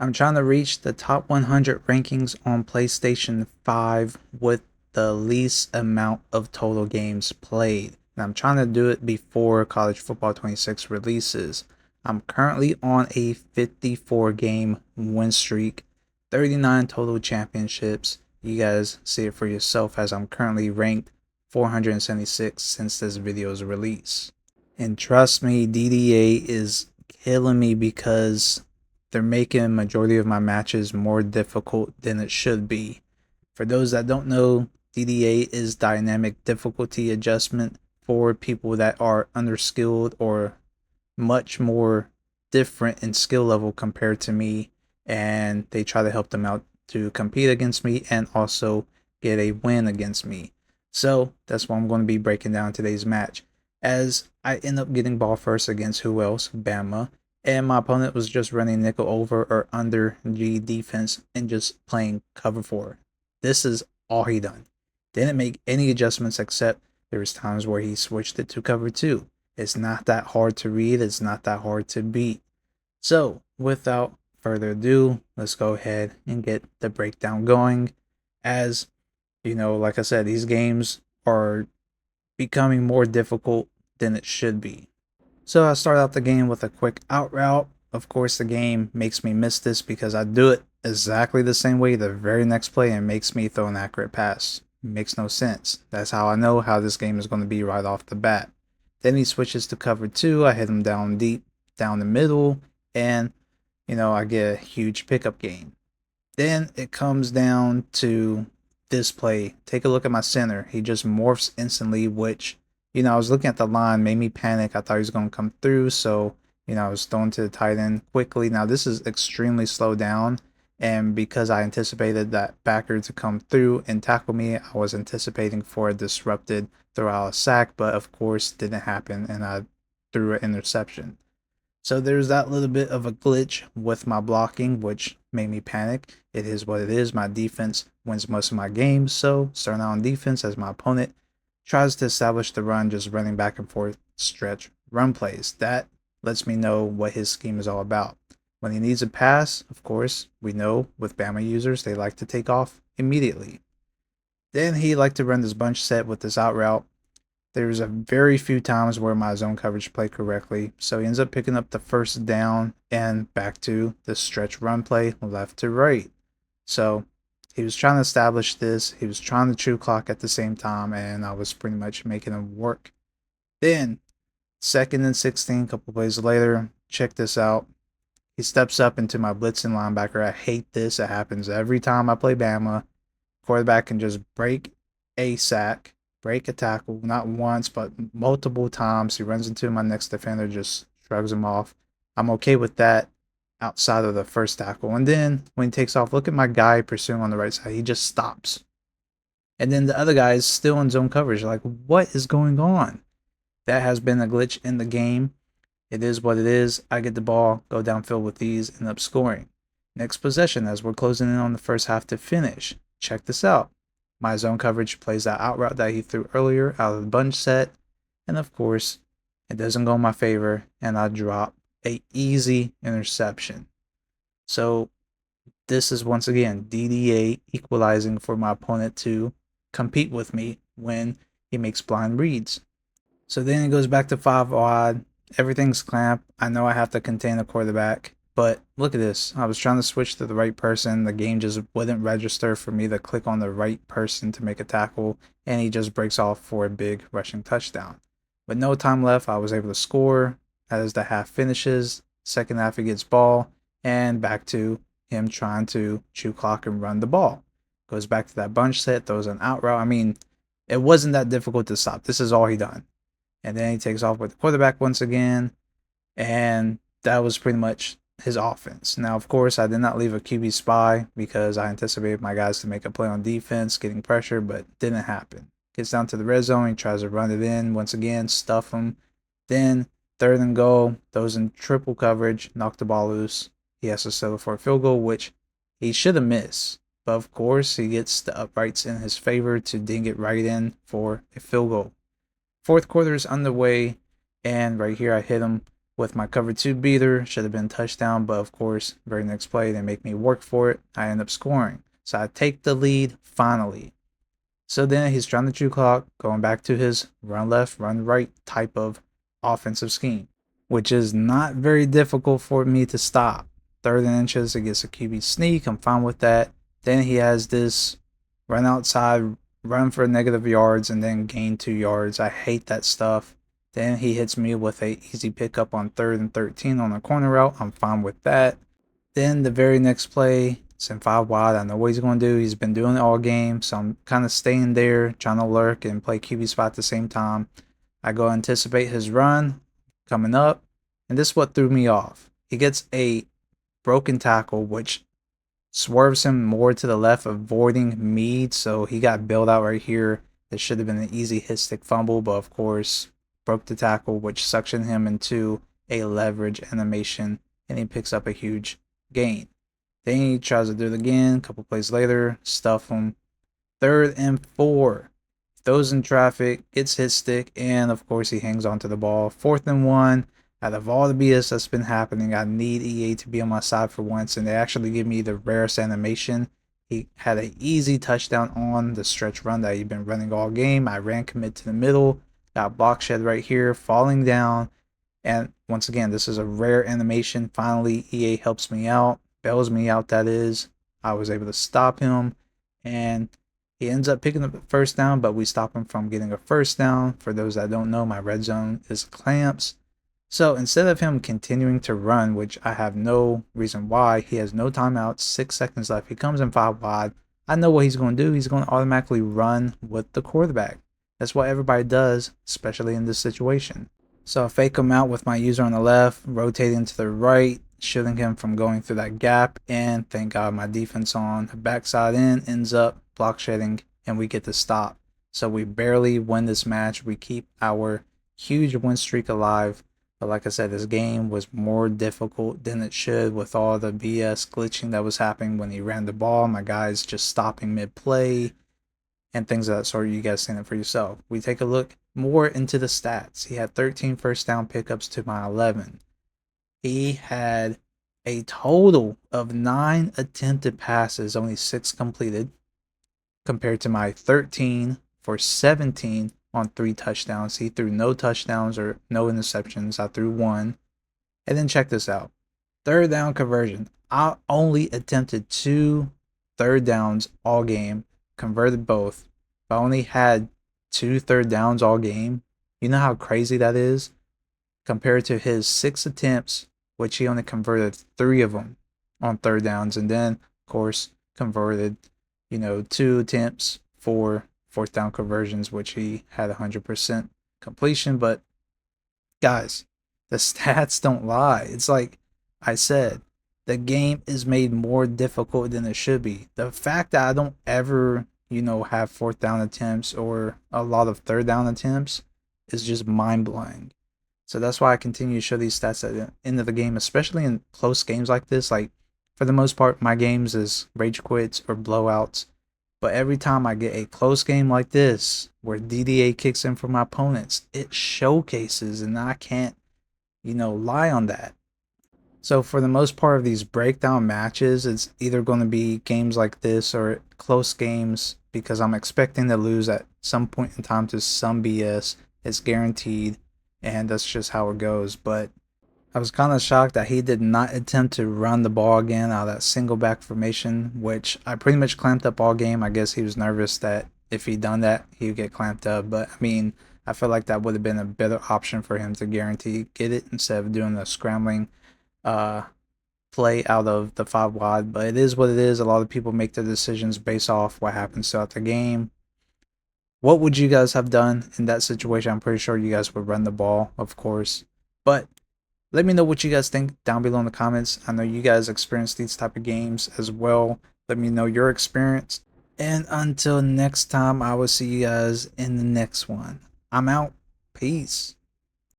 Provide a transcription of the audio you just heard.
I'm trying to reach the top 100 rankings on PlayStation 5 with the least amount of total games played. And I'm trying to do it before College Football 26 releases. I'm currently on a 54 game win streak, 39 total championships. You guys see it for yourself as I'm currently ranked 476 since this video's release. And trust me, DDA is killing me because they're making majority of my matches more difficult than it should be. For those that don't know, DDA is dynamic difficulty adjustment for people that are underskilled or much more different in skill level compared to me, and they try to help them out to compete against me and also get a win against me. So that's what I'm going to be breaking down today's match. As I end up getting ball first against who else? Bama. And my opponent was just running nickel over or under G defense and just playing cover four. This is all he done. Didn't make any adjustments except there was times where he switched it to cover two. It's not that hard to read, it's not that hard to beat. So, without further ado, let's go ahead and get the breakdown going. As you know, like I said, these games are becoming more difficult than it should be. So, I start out the game with a quick out route. Of course, the game makes me miss this because I do it exactly the same way the very next play and makes me throw an accurate pass. Makes no sense. That's how I know how this game is going to be right off the bat. Then he switches to cover two. I hit him down deep, down the middle, and I get a huge pickup gain. Then it comes down to this play. Take a look at my center. He just morphs instantly, which, I was looking at the line, made me panic. I thought he was going to come through, so, I was thrown to the tight end quickly. Now, this is extremely slow down, and because I anticipated that backer to come through and tackle me, I was anticipating for a disrupted throw out a sack, but of course didn't happen, and I threw an interception. So there's that little bit of a glitch with my blocking, which made me panic. It is what it is. My defense wins most of my games, so starting out on defense as my opponent tries to establish the run, just running back and forth stretch run plays. That lets me know what his scheme is all about. When he needs a pass, of course, we know with Bama users, they like to take off immediately. Then he liked to run this bunch set with this out route. There's a very few times where my zone coverage played correctly, so he ends up picking up the first down and back to the stretch run play left to right. So he was trying to establish this, he was trying to chew clock at the same time, and I was pretty much making him work. Then, second and 16, a couple plays later, check this out. He steps up into my blitzing linebacker. I hate this. It happens every time I play Bama. Quarterback can just break a sack, break a tackle, not once, but multiple times. He runs into my next defender, just shrugs him off. I'm okay with that outside of the first tackle. And then when he takes off, look at my guy pursuing on the right side. He just stops. And then the other guy is still in zone coverage. Like, what is going on? That has been a glitch in the game. It is what it is. I get the ball, go downfield with these, end up scoring. Next possession, as we're closing in on the first half to finish. Check this out. My zone coverage plays that out route that he threw earlier out of the bunch set. And of course, it doesn't go in my favor, and I drop a easy interception. So this is once again DDA equalizing for my opponent to compete with me when he makes blind reads. So then it goes back to 5 wide. Everything's clamped. I know I have to contain the quarterback, but look at this. I was trying to switch to the right person. The game just wouldn't register for me to click on the right person to make a tackle, and he just breaks off for a big rushing touchdown. With no time left, I was able to score as the half finishes. Second half, he gets ball, and back to him trying to chew clock and run the ball. Goes back to that bunch set, throws an out route. I mean, it wasn't that difficult to stop. This is all he done. And then he takes off with the quarterback once again. And that was pretty much his offense. Now, of course, I did not leave a QB spy because I anticipated my guys to make a play on defense, getting pressure, but didn't happen. Gets down to the red zone. He tries to run it in once again, stuff him. Then, third and goal, those in triple coverage, knock the ball loose. He has to settle for a field goal, which he should have missed. But of course, he gets the uprights in his favor to ding it right in for a field goal. Fourth quarter is underway, and right here I hit him with my cover 2 beater. Should have been touchdown, but of course, very next play, they make me work for it. I end up scoring. So I take the lead finally. So then he's trying to chew clock, going back to his run left, run right type of offensive scheme, which is not very difficult for me to stop. 3rd and inches, it gets a QB sneak. I'm fine with that. Then he has this run outside, run for negative yards, and then gain 2 yards. I hate that stuff. Then he hits me with a easy pickup on 3rd and 13 on a corner route. I'm fine with that. Then the very next play, it's in 5 wide. I know what he's going to do. He's been doing it all game, so I'm kind of staying there, trying to lurk and play QB spot at the same time. I go anticipate his run coming up, and this is what threw me off. He gets a broken tackle, which swerves him more to the left, avoiding me, so he got bailed out right here. It should have been an easy hit stick fumble, but of course, broke the tackle, which suctioned him into a leverage animation, and he picks up a huge gain. Then he tries to do it again. A couple plays later, stuff him. 3rd and 4. Throws in traffic, gets hit stick, and of course he hangs onto the ball. 4th and 1. Out of all the BS that's been happening, I need EA to be on my side for once, and they actually give me the rarest animation. He had an easy touchdown on the stretch run that he'd been running all game. I ran commit to the middle, got block shed right here, falling down. And once again, this is a rare animation. Finally, EA helps me out, bails me out, that is. I was able to stop him, and he ends up picking up the first down, but we stop him from getting a first down. For those that don't know, my red zone is clamps. So instead of him continuing to run, which I have no reason why, he has no timeouts, 6 seconds left. He comes in 5 wide. I know what he's going to do. He's going to automatically run with the quarterback. That's what everybody does, especially in this situation. So I fake him out with my user on the left, rotating to the right, shielding him from going through that gap, and thank God my defense on the backside end ends up block shedding, and we get the stop. So we barely win this match. We keep our huge win streak alive. But like I said, this game was more difficult than it should with all the BS glitching that was happening when he ran the ball. My guys just stopping mid-play and things of that sort. You guys seen it for yourself. We take a look more into the stats. He had 13 first down pickups to my 11. He had a total of 9 attempted passes, only 6 completed, compared to my 13 for 17 on 3 touchdowns. He threw no touchdowns or no interceptions. I threw 1. And then check this out. 3rd down conversion. I only attempted 2 third downs all game, converted both. I only had 2 third downs all game. You know how crazy that is? Compared to his 6 attempts, which he only converted 3 of them on 3rd downs. And then, of course, converted, 2 attempts for 4th down conversions, which he had 100% completion. But guys, the stats don't lie. It's like I said, the game is made more difficult than it should be. The fact that I don't ever, have 4th down attempts or a lot of 3rd down attempts is just mind blowing. So that's why I continue to show these stats at the end of the game, especially in close games like this. Like, for the most part, my games is rage quits or blowouts. But every time I get a close game like this, where DDA kicks in for my opponents, it showcases, and I can't, lie on that. So for the most part of these breakdown matches, it's either going to be games like this or close games, because I'm expecting to lose at some point in time to some BS. It's guaranteed, and that's just how it goes. But I was kind of shocked that he did not attempt to run the ball again out of that single back formation, which I pretty much clamped up all game. I guess he was nervous that if he'd done that, he would get clamped up. But I mean, I feel like that would have been a better option for him to guarantee get it instead of doing the scrambling play out of the 5 wide. But it is what it is. A lot of people make their decisions based off what happens throughout the game. What would you guys have done in that situation? I'm pretty sure you guys would run the ball, of course. But let me know what you guys think down below in the comments. I know you guys experience these type of games as well. Let me know your experience. And until next time, I will see you guys in the next one. I'm out. Peace.